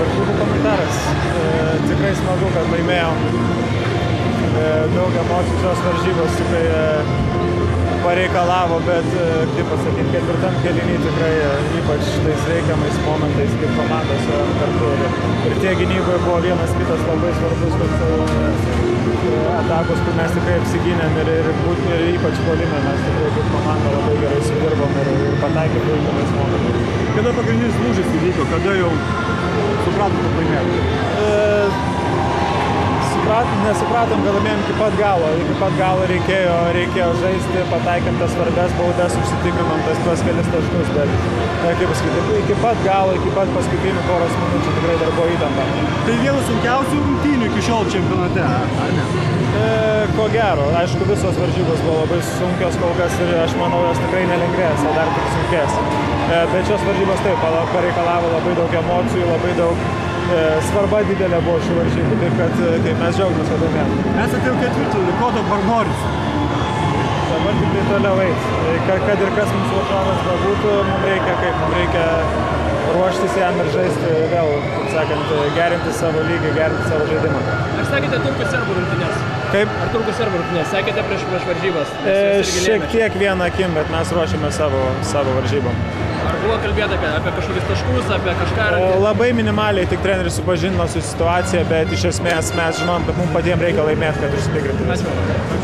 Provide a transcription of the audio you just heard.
varžybų komentaras. Tikrai smagu, kad laimėjom. Daug emocijų šios varžybos tikrai pareikalavo, bet, kaip pasakyti, ketvirtam kėliny tikrai ypač tais reikiamais momentais, kaip komandos kartu. Ir tie gynyboje buvo vienas kitas labai svarbus, kad atakos, kur mes tikrai apsigynėm ir ypač puolime mes tikrai kaip komanda labai gerai sudirbom ir pataikėm reikiamais momentais. Kada pagrindinis lūžis įvyko, kada jau supratom, kad laimėjom? Nesupratom, kad laimėjom iki pat galo. Iki pat galo reikėjo žaisti, pataikėm tas svarbias baudas, užsitikrinom tuos kelis taškus, bet, kaip pasakyti, iki pat galo, iki pat paskutinių poros minučių tikrai dar buvo įtampa. Tai vienas sunkiausių rungtynių iki šiol čempionate, ar ne? Ko gero, aišku, visos varžybos buvo labai sunkios kol kas ir aš manau, jos tikrai nelengvės, o dar tik sunkės. Bet šios varžybos taip, pareikalavo labai daug emocijų, labai daug svarba didelė buvo šių varžybų, taip kad mes džiaugiamės, kad laimėjom. Esate jau ketvirtfinalį, ko dabar norit? Dabar tik tai toliau eit. Kad ir kas mums varžovas bebūtų, mums reikia ruoštis jam ir žaisti vėl, kaip sakant, gerinti savo lygį, gerinti savo žaidimą. Ar sakėte turkų serbų rungtynės? Kaip? Ar turkų serbų rungtynės? Sakėte prieš varžybas? Šiek tiek vieną akim, bet mes ruošiame savo varžybom. Ar buvo kalbėta apie kažkokius taškus, apie kažką? Labai minimaliai, tik treneris supažindino su situacija, bet iš esmės mes žinom, kad mums patiems reikia laimėti, kad užsitikrinti.